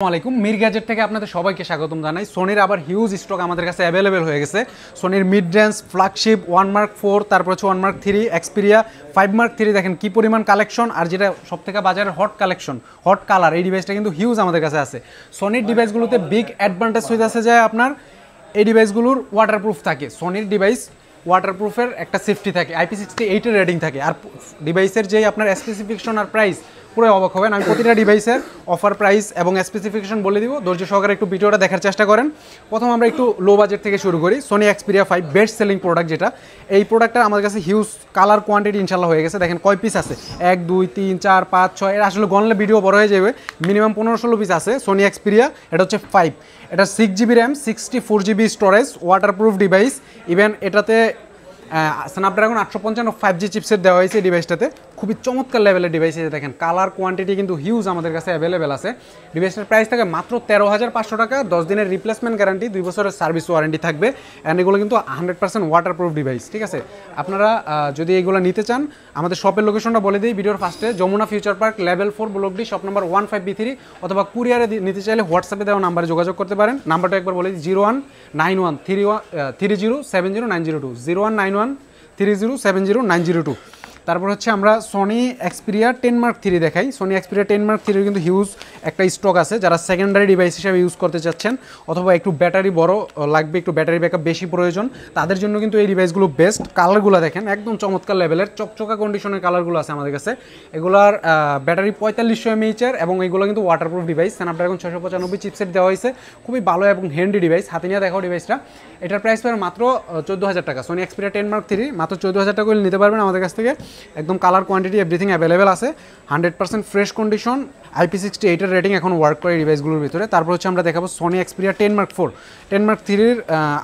আসসালামাইকুম মির গ্যাজেট থেকে আপনাদের সবাইকে স্বাগতম জানাই। সোনির আবার হিউজ স্টক আমাদের কাছে অ্যাভেলেবেল হয়ে গেছে। সোনির মিড রেঞ্জ ফ্ল্যাগশিপ 1 Mark 4, তারপর হচ্ছে 1 Mark 3, এক্সপিরিয়া 5 Mark 3 দেখেন কি পরিমাণ কালেকশন, আর যেটা সবথেকে বাজারের হট কালেকশন, হট কালার, এই ডিভাইসটা কিন্তু হিউজ আমাদের কাছে আছে। সোনির ডিভাইসগুলোতে বিগ অ্যাডভান্টেজ হয়ে যাচ্ছে যে আপনার এই ডিভাইসগুলোর ওয়াটারপ্রুফ থাকে। সোনির ডিভাইস ওয়াটারপ্রুফের একটা সেফটি থাকে, IP68 এর রেটিং থাকে। আর ডিভাইসের যেই আপনার স্পেসিফিকেশন আর প্রাইস পুরো অবাক হবেন। আমি প্রতিটা ডিভাইসের অফার প্রাইস এবং স্পেসিফিকেশন বলে দিব, ধৈর্য সহকারে একটু ভিডিওটা দেখার চেষ্টা করেন। প্রথম আমরা একটু লো বাজেট থেকে শুরু করি। Sony Xperia 5 best selling product, যেটা এই প্রোডাক্টটা আমাদের কাছে হিউজ কালার কোয়ান্টিটি ইনশাল্লাহ হয়ে গেছে। দেখেন কয় পিস আছে, 1 2 3 4 5 6, এটা আসলে গণলে ভিডিও বড় হয়ে যাবে। মিনিমাম 15-16 পিস আছে সোনি এক্সপিরিয়া। এটা হচ্ছে 5, এটা 6GB RAM, 64GB storage, waterproof device. Even এটাতে স্ন্যাপড্রাগন 855 5G চিপসেট দেওয়া হয়েছে এই ডিভাইসটাতে। খুবই চমৎকার লেভেলের ডিভাইস। দেখেন কালার কোয়ান্টিটি কিন্তু হিউজ আমাদের কাছে অ্যাভেলেবেল আছে। ডিভাইসটার প্রাইস থাকে মাত্র 13,500 টাকা। 10 দিনের রিপ্লেসমেন্ট গ্যারান্টি, 2 বছরের সার্ভিস ওয়ারেন্টি থাকবে। অ্যান্ড এগুলো কিন্তু 100% ওয়াটারপ্রুফ ডিভাইস, ঠিক আছে। আপনারা যদি এগুলো নিতে চান, আমাদের শপের লোকেশনটা বলে দিই ভিডিওর ফার্স্টে। Jamuna future park level 4 block D, shop number 15B3, অথবা কুরিয়ারে নিতে চাইলে হোয়াটসঅ্যাপে দেওয়া নাম্বারে যোগাযোগ করতে পারেন। নাম্বারটা একবার বলে দিই, 019130700902, 019130700902। তারপর হচ্ছে আমরা সোনি এক্সপিরিয়া 10 Mark 3 দেখাই। সোনি এক্সপিরিয়া 10 Mark 3 কিন্তু হিউজ একটা স্টক আছে। যারা সেকেন্ডারি ডিভাইস হিসেবে ইউজ করতে চাচ্ছেন, অথবা একটু ব্যাটারি বড় লাগবে, একটু ব্যাটারি ব্যাকআপ বেশি প্রয়োজন, তাদের জন্য কিন্তু এই ডিভাইসগুলো বেস্ট। কালারগুলো দেখেন একদম চমৎকার লেভেলের, চকচকা কন্ডিশনের কালারগুলো আছে আমাদের কাছে। এগুলার ব্যাটারি 4500 mAh এবং এগুলো কিন্তু ওয়াটারপ্রুফ ডিভাইস। স্ন্যাপড্রাগন 695 চিপসেট দেওয়া হয়েছে। খুবই ভালো এবং হ্যান্ডি ডিভাইস। হাতে নিয়ে দেখাও ডিভাইসটা। এটার প্রাইস পাবেন মাত্র 14,000 টাকা। সোনি এক্সপিরিয়া 10 Mark 3 মাত্র 14,000 টাকা করে নিতে পারবেন আমাদের কাছ থেকে। একদম কালার কোয়ান্টিটি এভরিথিং অ্যাভেলেবেল আছে। 100% ফ্রেশ কন্ডিশন, IP68 এর রেটিং এখন ওয়ার্ক করে ডিভাইসগুলোর ভিতরে। তারপর হচ্ছে আমরা দেখাবো সোনি এক্সপিরিয়া 10 Mark 4। 10 Mark 3 এর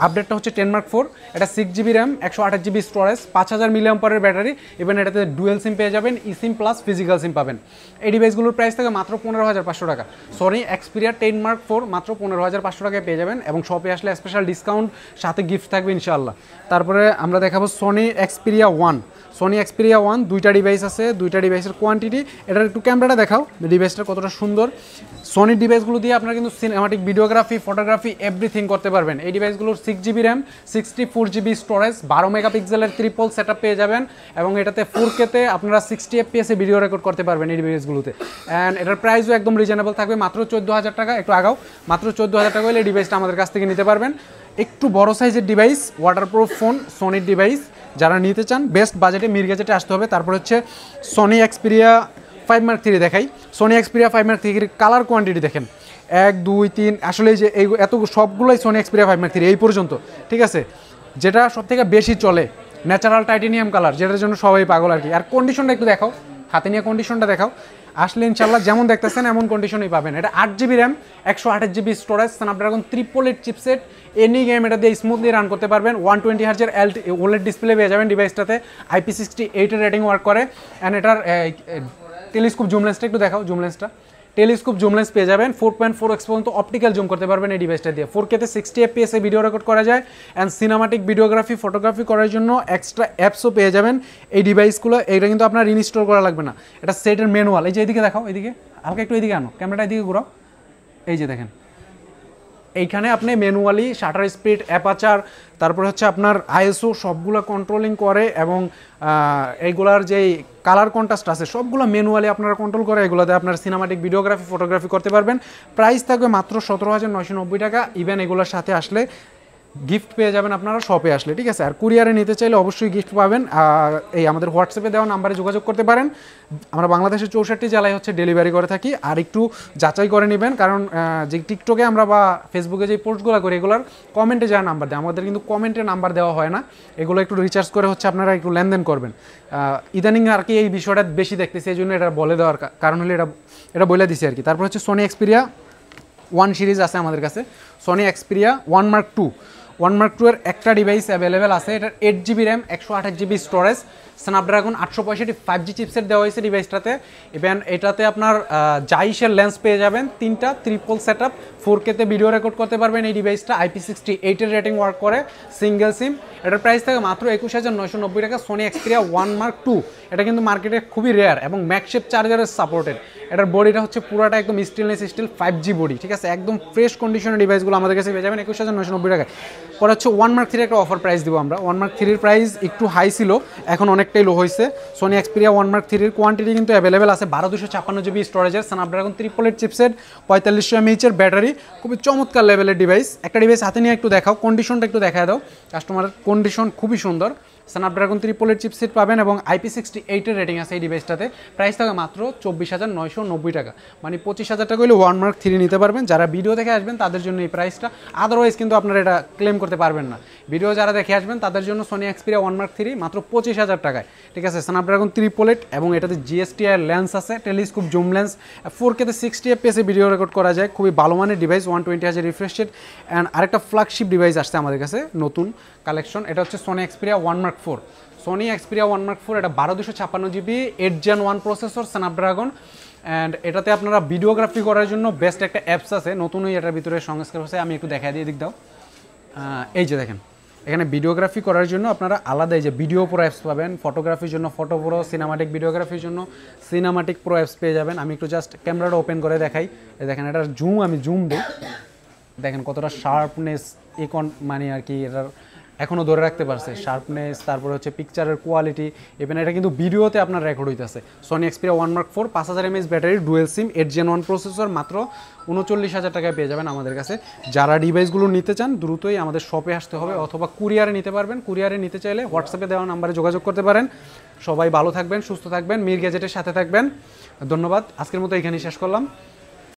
আপডেটটা হচ্ছে 10 Mark 4। এটা 6GB RAM, 128GB storage, 5000 mAh battery. Even এটাতে ডুয়েল সিম পেয়ে যাবেন, ইসিম প্লাস ফিজিক্যাল সিম পাবেন। এই ডিভাইসগুলোর প্রাইস থাকে মাত্র 15,500 টাকা। সোনি এক্সপিরিয়া 10 Mark 4 মাত্র 15,500 টাকায় পেয়ে যাবেন, এবং শপে আসলে স্পেশাল ডিসকাউন্ট সাথে গিফট থাকবে ইনশাআল্লাহ। তারপরে আমরা দেখাবো সোনি এক্সপিরিয়া 1। সোনি এক্সপিরিয়া 1 দুইটা ডিভাইস আছে, দুইটা ডিভাইসের কোয়ান্টিটি। এটার একটু ক্যামেরাটা দেখাও, ডিভাইসটা কতটা সুন্দর। সোনির ডিভাইসগুলো দিয়ে আপনারা কিন্তু সিনেমাটিক ভিডিওগ্রাফি, ফটোগ্রাফি এভরিথিং করতে পারবেন। এই ডিভাইসগুলোর 6GB র্যাম, 64GB স্টোরেজ, 12 মেগাপিক্সেলের ট্রিপল সেটআপ পেয়ে যাবেন, এবং এটাতে 4K-তে আপনারা 60 FPS এ ভিডিও রেকর্ড করতে পারবেন এই ডিভাইসগুলোতে। অ্যান্ড এটার প্রাইসও একদম রিজনেবল থাকবে, মাত্র 14,000 টাকা। একটু আগাও, মাত্র 14,000 টাকা হলে এই ডিভাইসটা আমাদের কাছ থেকে নিতে পারবেন। একটু বড় সাইজের ডিভাইস, ওয়াটারপ্রুফ ফোন, সোনির ডিভাইস যারা নিতে চান, বেস্ট বাজেটে মির গ্যাজেটে আসতে হবে। তারপর হচ্ছে সোনি এক্সপিরিয়া 5 Mark 3 দেখাই। Sony Xperia 5 Mark 3 colour quantity দেখেন 1 2 3, আসলে যে এই এত সবগুলোই সোনি এক্সপিরিয়া 5 Mark 3 এই পর্যন্ত, ঠিক আছে। যেটা সব থেকে বেশি চলে ন্যাচারাল টাইটেনিয়াম কালার, যেটার জন্য সবাই পাগল আর কি। আর কন্ডিশনটা একটু দেখাও, হাতে নিয়ে কন্ডিশনটা দেখাও। আসলে ইনশাল্লাহ যেমন দেখতেছেন এমন কন্ডিশনই পাবেন। এটা 8GB RAM, 128GB storage, Snapdragon 888 chipset. Any game এটা দিয়ে স্মুথলি রান করতে পারবেন। 120Hz OLED ডিসপ্লে পেয়ে যাবেন ডিভাইসটাতে। IP68 এর রেটিং ওয়ার্ক করে। অ্যান্ড এটার টেলিস্কোপ জুম লেন্সটা একটু দেখাও, জুম লেন্সটা, টেলিস্কোপ জুম লেন্স পেয়ে যাবেন। 4.4x পর্যন্ত অপটিক্যাল জুম করতে পারবেন এই ডিভাইসটা দিয়ে। 4K-তে 60 FPS এ ভিডিও রেকর্ড করা যায়। অ্যান্ড সিনেমাটিক ভিডিওগ্রাফি, ফটোগ্রাফি করার জন্য এক্সট্রা অ্যাপসও পেয়ে যাবেন এই ডিভাইসগুলো। এইটা কিন্তু আপনার ইনস্টল করা লাগবে না, এটা সেটের ম্যানুয়াল। এই যে এদিকে দেখাও, এদিকে হালকা একটু এদিকে আনো, ক্যামেরাটা এদিকে ঘুরাও। এই যে দেখেন, এইখানে আপনি ম্যানুয়ালি শাটার স্পিড, অ্যাপাচার, তারপর হচ্ছে আপনার ISO সবগুলো কন্ট্রোলিং করে, এবং এইগুলার যেই কালার কন্ট্রাস্ট আছে সবগুলো ম্যানুয়ালি আপনারা কন্ট্রোল করে এগুলোতে আপনার সিনেমাটিক ভিডিওগ্রাফি, ফটোগ্রাফি করতে পারবেন। প্রাইস থাকবে মাত্র 17,990 টাকা। ইভেন এগুলোর সাথে আসলে গিফট পেয়ে যাবেন আপনারা শপে আসলে, ঠিক আছে। আর কুরিয়ারে নিতে চাইলে অবশ্যই গিফট পাবেন। এই আমাদের হোয়াটসঅ্যাপে দেওয়া নাম্বারে যোগাযোগ করতে পারেন। আমরা বাংলাদেশের 64 জেলায় হচ্ছে ডেলিভারি করে থাকি। আর একটু যাচাই করে নেবেন, কারণ যে টিকটকে আমরা বা ফেসবুকে যে পোস্টগুলো করি এগুলোর কমেন্টে যা নাম্বার দেয়, আমাদের কিন্তু কমেন্টে নাম্বার দেওয়া হয় না। এগুলো একটু রিচার্জ করে হচ্ছে আপনারা একটু লেনদেন করবেন। ইদানিং আর কি এই বিষয়টা বেশি দেখতেছি, এই জন্য এটা বলে দেওয়ার কারণ হলে এটা বলে দিছি আর কি। তারপর হচ্ছে সোনি এক্সপিরিয়া 1 সিরিজ আছে আমাদের কাছে। Sony Xperia 1 Mark 2। One mark two এর একটা ডিভাইস অ্যাভেলেবেল আছে, এটার 8GB RAM 128GB storage, Snapdragon 865 5G chipset দেওয়া হয়েছে ডিভাইসটাতে। ইভেন এটাতে আপনার জাইসের লেন্স পেয়ে যাবেন, 3টা ট্রিপল সেট আপ, 4K-তে ভিডিও রেকর্ড করতে পারবেন। এই ডিভাইসটা IP68 এর রেটিং ওয়ার্ক করে, সিঙ্গেল সিম। এটার প্রাইস থাকে মাত্র 21,990 টাকা। Sony Xperia one mark Two, এটা কিন্তু মার্কেটে খুবই রেয়ার এবং ম্যাকশেপ চার্জারের সাপোর্টেড। এটার বডিটা হচ্ছে পুরোটা একদম স্টেনলেস স্টিল 5G বডি, ঠিক আছে, একদম ফ্রেশ কন্ডিশনের ডিভাইসগুলো আমাদের কাছে পেয়ে যাবেন 21,990 টাকায়। পরে হচ্ছে ওয়ান মার্ক থ্রি একটা অফার প্রাইস দিব আমরা। ওয়ান মার্ক থ্রির প্রাইস একটু হাই ছিল, এখন অনেকটাই লো হয়েছে। সোনি এক্সপিরিয়া ওয়ান মার্ক থ্রির কোয়ান্টিটি কিন্তু অ্যাভেলেবেল আছে, 1256GB স্টোরেজের, স্ন্যাপড্রাগন 888 চিপসেট, 4500 mAh এর ব্যাটারি, খুবই চমৎকার লেভেলের ডিভাইস। একটা ডিভাইস হাতে নিয়ে একটু দেখাও, কন্ডিশনটা একটু দেখা দাও। কাস্টমারের কন্ডিশন খুবই সুন্দর। স্ন্যাপড্রাগন 888 চিপসেট পাবেন এবং IP68 এর রেটিং আছে এই ডিভাইসটাতে। প্রাইস থাকে মাত্র 24,990 টাকা, মানে 25,000 টাকা হলে ওয়ান মার্ক থ্রি নিতে পারবেন। যারা ভিডিও দেখে আসবেন তাদের জন্য এই প্রাইসটা, আদারওয়াইজ কিন্তু আপনারা এটা ক্লেম করতে পারবেন না। ভিডিও যারা দেখে আসবেন তাদের জন্য Sony Xperia one mark three মাত্র 25,000 টাকায়, ঠিক আছে। স্ন্যাপড্রাগন 888 এবং এটাতে GSTI লেন্স আছে, টেলিস্কোপ জুম লেন্স, 4K-তে 60 FPS ভিডিও রেকর্ড করা যায়, খুবই ভালো মানের device, 120Hz refresh rate. And আরেকটা ফ্ল্যাগশিপ ডিভাইস আসছে আমাদের কাছে, নতুন কালেকশন, এটা হচ্ছে Sony Xperia one Mark four. Sony Xperia one Mark four, এটা 1256GB 8 Gen 1 processor, Snapdragon. And এটাতে আপনারা ভিডিওগ্রাফি করার জন্য বেস্ট একটা অ্যাপস আছে, নতুনই এটার ভিতরে সংস্কার হচ্ছে, আমি একটু দেখা দিয়ে দিক দাও। এই যে দেখেন, এখানে ভিডিওগ্রাফি করার জন্য আপনারা আলাদা এই যে ভিডিও প্রো অ্যাপস পাবেন, ফটোগ্রাফির জন্য ফটো প্রো, সিনেমাটিক ভিডিওগ্রাফির জন্য সিনেমাটিক প্রো অ্যাপস পেয়ে যাবেন। আমি একটু জাস্ট ক্যামেরাটা ওপেন করে দেখাই, দেখেন এটার জুম, আমি জুম দিই, দেখেন কতটা শার্পনেস মানে আর কি এটার এখনও ধরে রাখতে পারছে শার্পনেস, তারপরে হচ্ছে পিকচারের কোয়ালিটি। ইভেন এটা কিন্তু ভিডিওতে আপনার রেকর্ড হইতেছে। Sony Xperia one Mark four, 5000 mAh battery, dual SIM, 8 Gen 1 processor, মাত্র 39,000 টাকায় পেয়ে যাবেন আমাদের কাছে। যারা ডিভাইসগুলো নিতে চান দ্রুতই আমাদের শপে আসতে হবে, অথবা কুরিয়ারে নিতে পারবেন। কুরিয়ারে নিতে চাইলে হোয়াটসঅ্যাপে দেওয়া নাম্বারে যোগাযোগ করতে পারেন। সবাই ভালো থাকবেন, সুস্থ থাকবেন, মির গ্যাজেটের সাথে থাকবেন। ধন্যবাদ, আজকের মতো এখানেই শেষ করলাম।